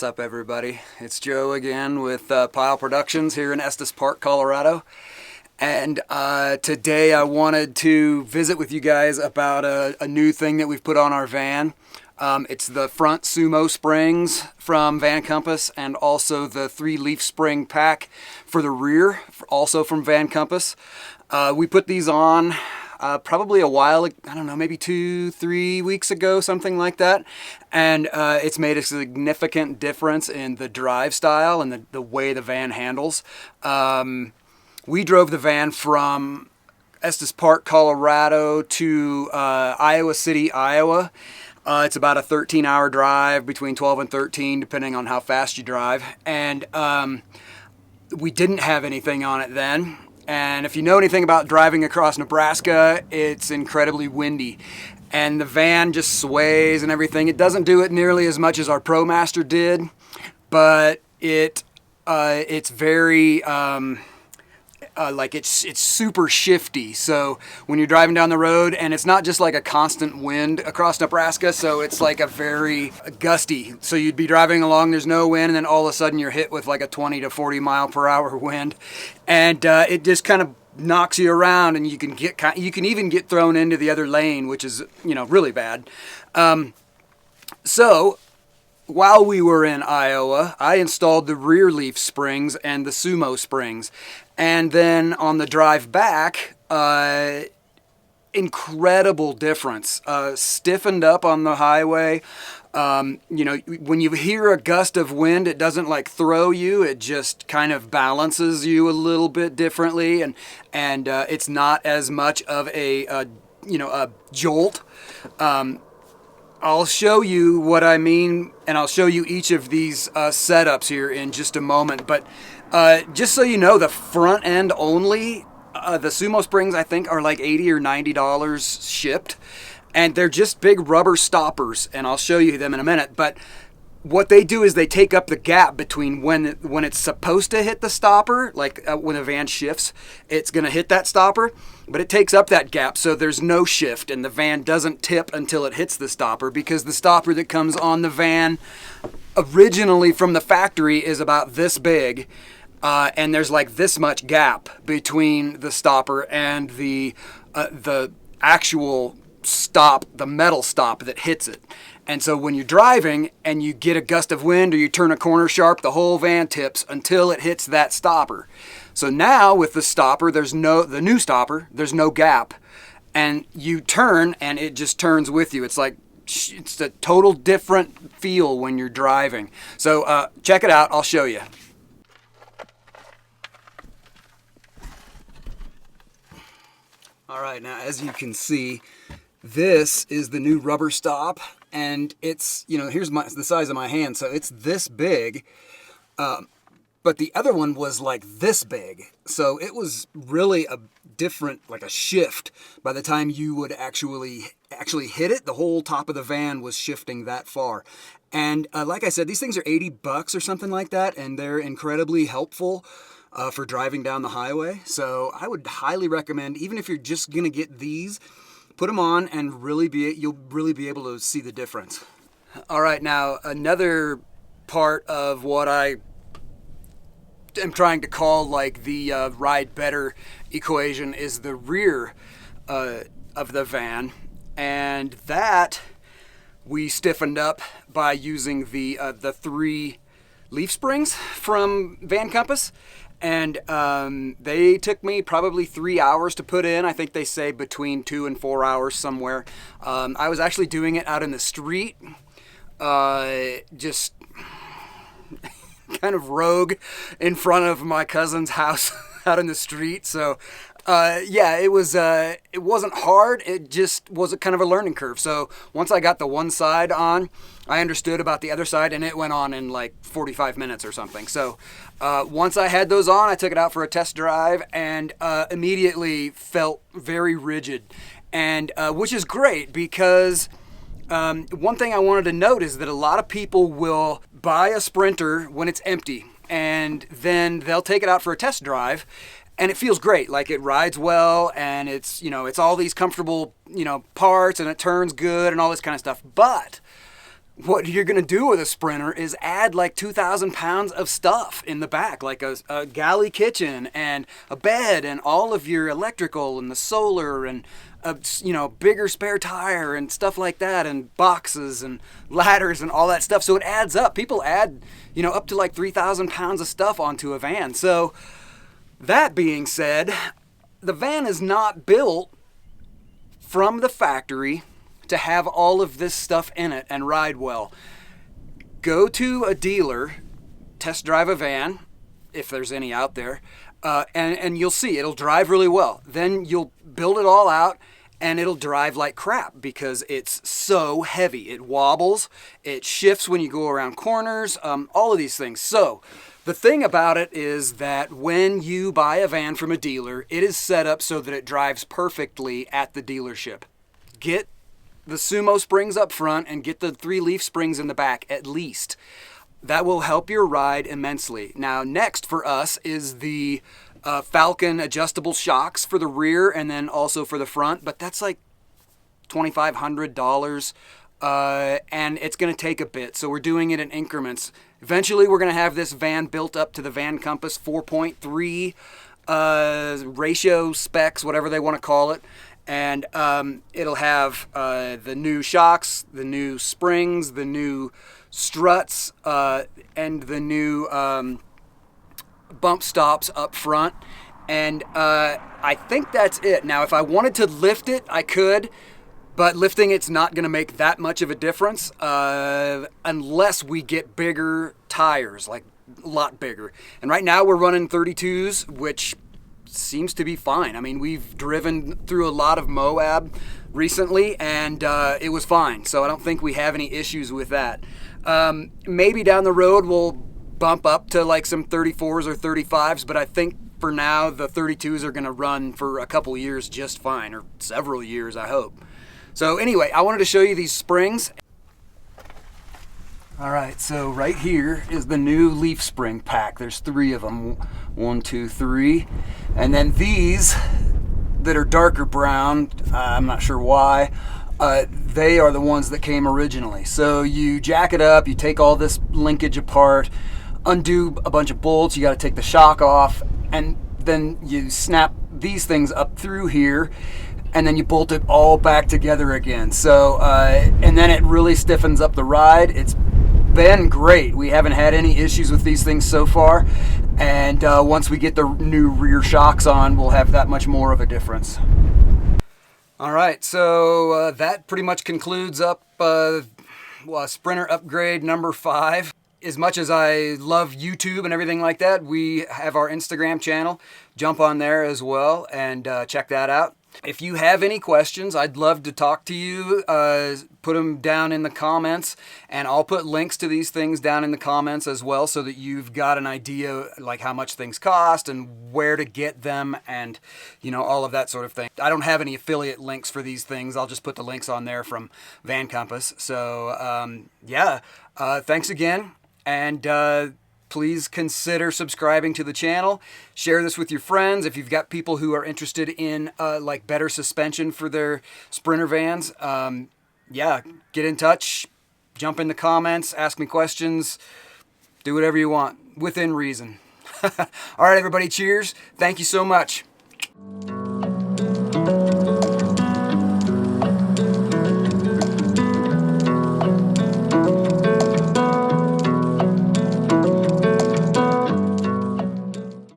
What's up, everybody? It's Joe again with Pile Productions here in Estes Park, Colorado. And today I wanted to visit with you guys about a new thing that we've put on our van. It's the front Sumo springs from Van Compass, and also the 3-leaf spring pack for the rear, also from Van Compass. We put these on probably a while, I don't know, maybe 2-3 weeks ago, something like that. And it's made a significant difference in the drive style and the way the van handles. We drove the van from Estes Park, Colorado to Iowa City, Iowa. It's about a 13-hour drive, between 12 and 13, depending on how fast you drive. And we didn't have anything on it then. And if you know anything about driving across Nebraska, it's incredibly windy. And the van just sways and everything. It doesn't do it nearly as much as our ProMaster did, but it's very... it's super shifty. So when you're driving down the road, and it's not just like a constant wind across Nebraska, so it's like a very gusty. So you'd be driving along, there's no wind, and then all of a sudden you're hit with like a 20 to 40 mile per hour wind, and it just kind of knocks you around, and you can even get thrown into the other lane, which is, really bad. So while we were in Iowa, I installed the rear leaf springs and the Sumo springs. And then on the drive back, incredible difference. Stiffened up on the highway. When you hear a gust of wind, it doesn't like throw you. It just kind of balances you a little bit differently. And it's not as much of a jolt. I'll show you what I mean, and I'll show you each of these setups here in just a moment. But just so you know, the front end only, the Sumo springs, I think, are like $80 or $90 shipped. And they're just big rubber stoppers, and I'll show you them in a minute. But what they do is they take up the gap between when it's supposed to hit the stopper, like when a van shifts, it's going to hit that stopper, but it takes up that gap, so there's no shift, and the van doesn't tip until it hits the stopper, because the stopper that comes on the van originally from the factory is about this big, and there's like this much gap between the stopper and the actual stop, the metal stop that hits it. And so when you're driving and you get a gust of wind or you turn a corner sharp, the whole van tips until it hits that stopper. So now with the stopper, the new stopper, there's no gap. And you turn and it just turns with you. It's a total different feel when you're driving. So check it out. I'll show you. All right, now as you can see, this is the new rubber stop, and it's, here's the size of my hand, so it's this big, but the other one was like this big, so it was really a different, like a shift. By the time you would actually hit it, the whole top of the van was shifting that far. And like I said, these things are $80 or something like that, and they're incredibly helpful for driving down the highway. So I would highly recommend, even if you're just gonna get these, put them on and you'll really be able to see the difference. All right, now another part of what I am trying to call like the ride better equation is the rear of the van, and that we stiffened up by using the 3 leaf springs from Van Compass. And they took me probably 3 hours to put in. I think they say between 2 and 4 hours somewhere. I was actually doing it out in the street, just kind of rogue in front of my cousin's house out in the street. So it wasn't hard. It just was a kind of a learning curve. So once I got the one side on, I understood about the other side, and it went on in like 45 minutes or something. So once I had those on, I took it out for a test drive, and immediately felt very rigid, and which is great, because one thing I wanted to note is that a lot of people will buy a Sprinter when it's empty, and then they'll take it out for a test drive, and it feels great. Like, it rides well, and it's, it's all these comfortable, parts, and it turns good and all this kind of stuff. But what you're going to do with a Sprinter is add like 2,000 pounds of stuff in the back, like a galley kitchen and a bed and all of your electrical and the solar and a bigger spare tire and stuff like that, and boxes and ladders and all that stuff. So it adds up. People add up to like 3,000 pounds of stuff onto a van. So that being said, the van is not built from the factory to have all of this stuff in it and ride well. Go to a dealer, test drive a van, if there's any out there, and you'll see it'll drive really well. Then you'll build it all out and it'll drive like crap because it's so heavy. It wobbles, it shifts when you go around corners, all of these things. So the thing about it is that when you buy a van from a dealer, it is set up so that it drives perfectly at the dealership. Get the Sumo springs up front and get the 3 leaf springs in the back at least. That will help your ride immensely. Now, next for us is the Falcon adjustable shocks for the rear and then also for the front, but that's like $2,500, and it's going to take a bit, so we're doing it in increments. Eventually, we're going to have this van built up to the Van Compass 4.3 ratio specs, whatever they want to call it. And it'll have the new shocks, the new springs, the new struts, and the new bump stops up front. And I think that's it. Now, if I wanted to lift it, I could, but lifting it's not going to make that much of a difference unless we get bigger tires, like a lot bigger. And right now we're running 32s, which seems to be fine. I mean, we've driven through a lot of Moab recently and it was fine. So I don't think we have any issues with that. Maybe down the road we'll bump up to like some 34s or 35s, but I think for now the 32s are going to run for a couple years just fine, or several years, I hope. So anyway, I wanted to show you these springs. All right, so right here is the new leaf spring pack. There's 3 of them, 1, 2, 3. And then these that are darker brown, I'm not sure why, they are the ones that came originally. So you jack it up, you take all this linkage apart, undo a bunch of bolts, you got to take the shock off, and then you snap these things up through here, and then you bolt it all back together again. So, and then it really stiffens up the ride. It's been great. We haven't had any issues with these things so far, and once we get the new rear shocks on, we'll have that much more of a difference. All right, so that pretty much concludes up Sprinter upgrade number 5. As much as I love YouTube and everything like that, we have our Instagram channel. Jump on there as well and check that out. If you have any questions, I'd love to talk to you. Put them down in the comments, and I'll put links to these things down in the comments as well, so that you've got an idea like how much things cost and where to get them, and all of that sort of thing. I don't have any affiliate links for these things. I'll just put the links on there from Van Compass. So yeah, thanks again, and please consider subscribing to the channel. Share this with your friends. If you've got people who are interested in like better suspension for their Sprinter vans, yeah, get in touch, jump in the comments, ask me questions, do whatever you want, within reason. All right, everybody, cheers. Thank you so much.